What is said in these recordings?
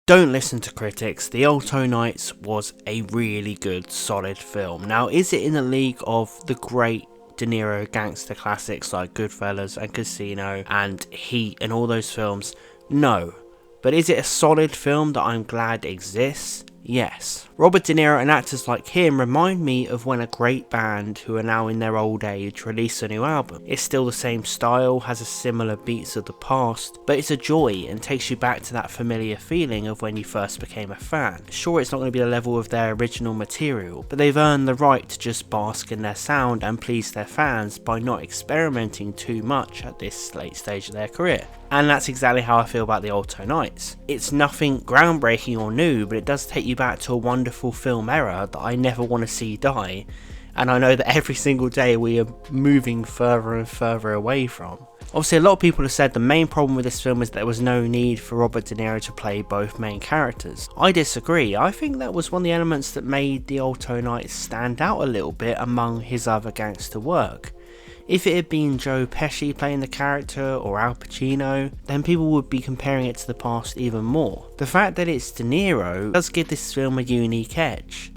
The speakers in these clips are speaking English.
Don't listen to critics. The Alto Knights was a really good, solid film. Now, is it in the league of the great De Niro gangster classics like Goodfellas and Casino and Heat and all those films? No. But is it a solid film that I'm glad exists? Yes. Robert De Niro and actors like him remind me of when a great band who are now in their old age release a new album. It's still the same style, has a similar beats of the past, but it's a joy and takes you back to that familiar feeling of when you first became a fan. Sure, it's not going to be the level of their original material, but they've earned the right to just bask in their sound and please their fans by not experimenting too much at this late stage of their career. And that's exactly how I feel about the Alto Knights. It's nothing groundbreaking or new, but it does take you back to a wonderful film era that I never want to see die, and I know that every single day we are moving further and further away from. Obviously, a lot of people have said the main problem with this film is that there was no need for Robert De Niro to play both main characters. I disagree. I think that was one of the elements that made the Alto Knights stand out a little bit among his other gangster work. If it had been Joe Pesci playing the character or Al Pacino, then people would be comparing it to the past even more. The fact that it's De Niro does give this film a unique edge,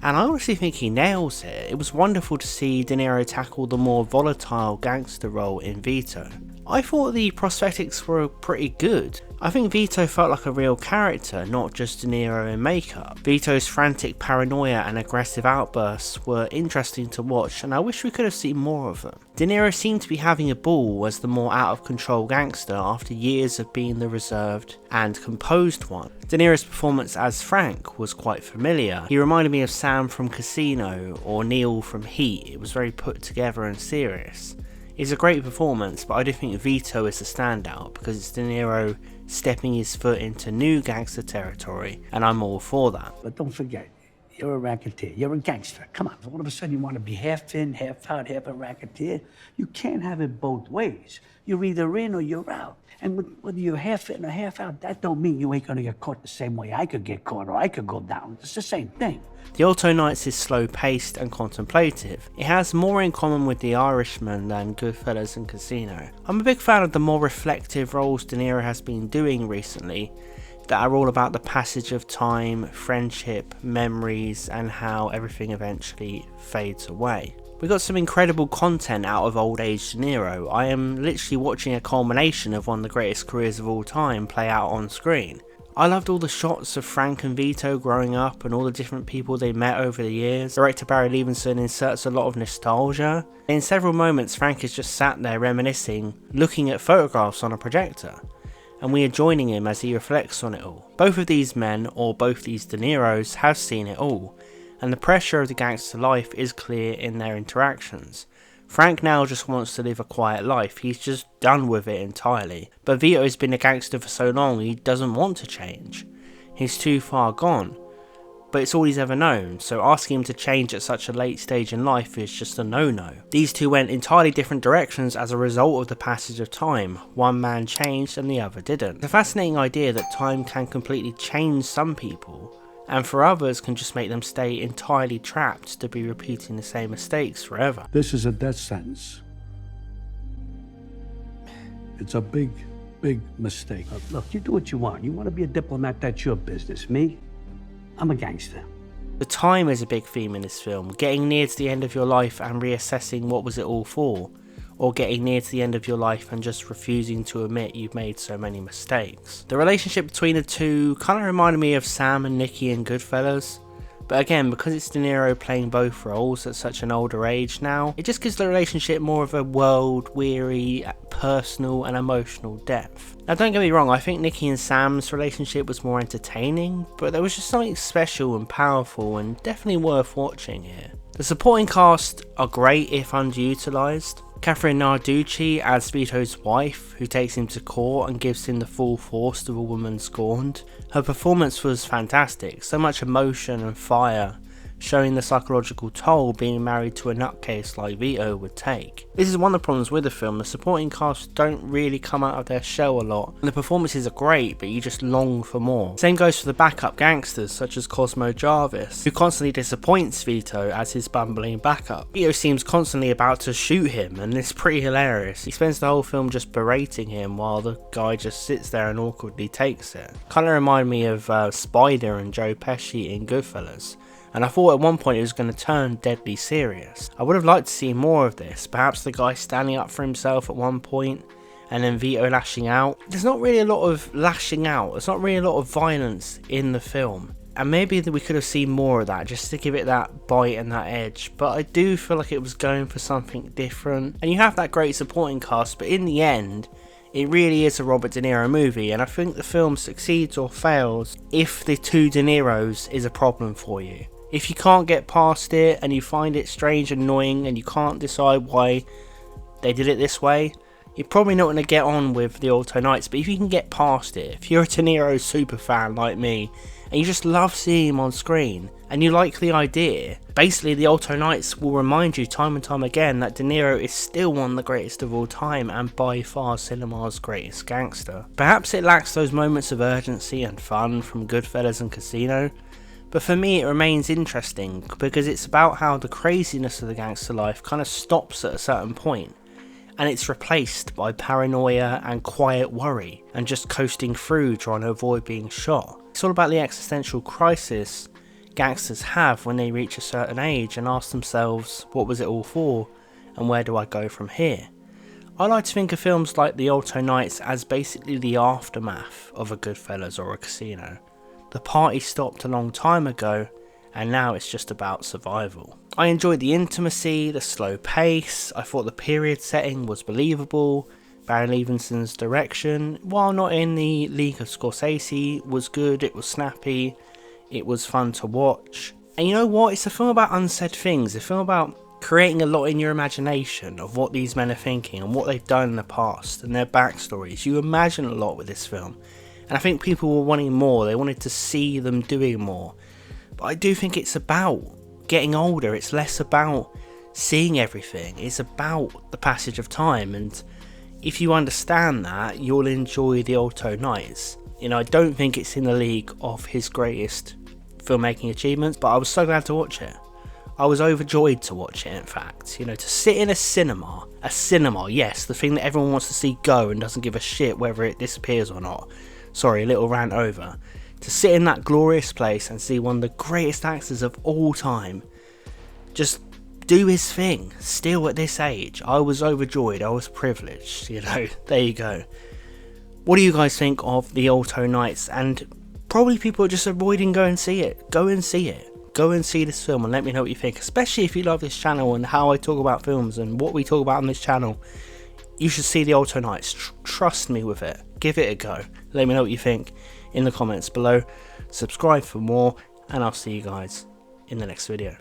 and I honestly think he nails it. It was wonderful to see De Niro tackle the more volatile gangster role in Vito. I thought the prosthetics were pretty good. I think Vito felt like a real character, not just De Niro in makeup. Vito's frantic paranoia and aggressive outbursts were interesting to watch, and I wish we could have seen more of them. De Niro seemed to be having a ball as the more out of control gangster after years of being the reserved and composed one. De Niro's performance as Frank was quite familiar. He reminded me of Sam from Casino or Neil from Heat. It was very put together and serious. It's a great performance, but I do think Vito is the standout because it's De Niro stepping his foot into new gangster territory, and I'm all for that. But don't forget, you're a racketeer, you're a gangster. Come on, all of a sudden you want to be half in, half out, half a racketeer. You can't have it both ways. You're either in or you're out. And whether you're half in or half out, that don't mean you ain't gonna get caught the same way I could get caught or I could go down. It's the same thing. The Alto Knights is slow-paced and contemplative. It has more in common with The Irishman than Goodfellas and Casino. I'm a big fan of the more reflective roles De Niro has been doing recently that are all about the passage of time, friendship, memories, and how everything eventually fades away. We got some incredible content out of old age De Niro. I am literally watching a culmination of one of the greatest careers of all time play out on screen. I loved all the shots of Frank and Vito growing up and all the different people they met over the years. Director Barry Levinson inserts a lot of nostalgia. In several moments, Frank is just sat there reminiscing, looking at photographs on a projector, and we are joining him as he reflects on it all. Both of these men, or both these De Niros, have seen it all, and the pressure of the gangster life is clear in their interactions. Frank now just wants to live a quiet life, he's just done with it entirely. But Vito has been a gangster for so long he doesn't want to change. He's too far gone. But it's all he's ever known, so asking him to change at such a late stage in life is just a no-no. These two went entirely different directions as a result of the passage of time. One man changed and the other didn't. It's a fascinating idea that time can completely change some people, and for others can just make them stay entirely trapped to be repeating the same mistakes forever. This is a death sentence. It's a big, big mistake. Look, you do what you want. You want to be a diplomat, that's your business. Me, I'm a gangster. The time is a big theme in this film, getting near to the end of your life and reassessing what was it all for, or getting near to the end of your life and just refusing to admit you've made so many mistakes. The relationship between the two kind of reminded me of Sam and Nicky in Goodfellas, but again, because it's De Niro playing both roles at such an older age now, it just gives the relationship more of a world-weary, personal and emotional depth. Now don't get me wrong, I think Nicky and Sam's relationship was more entertaining, but there was just something special and powerful and definitely worth watching here. The supporting cast are great if underutilised. Kathrine Narducci as Vito's wife, who takes him to court and gives him the full force of a woman scorned. Her performance was fantastic, so much emotion and fire showing the psychological toll being married to a nutcase like Vito would take. This is one of the problems with the film. The supporting cast don't really come out of their shell a lot, and the performances are great, but you just long for more. Same goes for the backup gangsters such as Cosmo Jarvis, who constantly disappoints Vito as his bumbling backup. Vito seems constantly about to shoot him, and it's pretty hilarious. He spends the whole film just berating him while the guy just sits there and awkwardly takes it. Kind of remind me of Spider and Joe Pesci in Goodfellas. And I thought at one point it was going to turn deadly serious. I would have liked to see more of this, perhaps the guy standing up for himself at one point, and then Vito lashing out. There's not really a lot of lashing out, there's not really a lot of violence in the film. And maybe we could have seen more of that, just to give it that bite and that edge. But I do feel like it was going for something different. And you have that great supporting cast, but in the end, it really is a Robert De Niro movie, and I think the film succeeds or fails if the two De Niros is a problem for you. If you can't get past it and you find it strange and annoying and you can't decide why they did it this way, you're probably not going to get on with the Alto Knights. But if you can get past it, if you're a De Niro super fan like me and you just love seeing him on screen and you like the idea, basically the Alto Knights will remind you time and time again that De Niro is still one of the greatest of all time and by far cinema's greatest gangster. Perhaps it lacks those moments of urgency and fun from Goodfellas and Casino, but for me it remains interesting because it's about how the craziness of the gangster life kind of stops at a certain point, and it's replaced by paranoia and quiet worry and just coasting through trying to avoid being shot. It's all about the existential crisis gangsters have when they reach a certain age and ask themselves, what was it all for and where do I go from here? I like to think of films like The Alto Knights as basically the aftermath of a Goodfellas or a Casino. The party stopped a long time ago and now it's just about survival. I enjoyed the intimacy, the slow pace, I thought the period setting was believable, Barry Levinson's direction, while not in the league of Scorsese, was good, it was snappy, it was fun to watch. And you know what, it's a film about unsaid things, a film about creating a lot in your imagination of what these men are thinking and what they've done in the past and their backstories. You imagine a lot with this film. And I think people were wanting more, they wanted to see them doing more. But I do think it's about getting older, it's less about seeing everything, it's about the passage of time, and if you understand that, you'll enjoy The Alto Knights. You know, I don't think it's in the league of his greatest filmmaking achievements, but I was so glad to watch it. I was overjoyed to watch it, in fact. You know, to sit in a cinema, yes, the thing that everyone wants to see go and doesn't give a shit whether it disappears or not. Sorry, a little rant over. To sit in that glorious place and see one of the greatest actors of all time just do his thing, still at this age. I was overjoyed, I was privileged, you know, there you go. What do you guys think of The Alto Knights? And probably people are just avoiding going and see it. Go and see it. Go and see this film and let me know what you think, especially if you love this channel and how I talk about films and what we talk about on this channel. You should see The Alto Knights, trust me with it, give it a go. Let me know what you think in the comments below, subscribe for more, and I'll see you guys in the next video.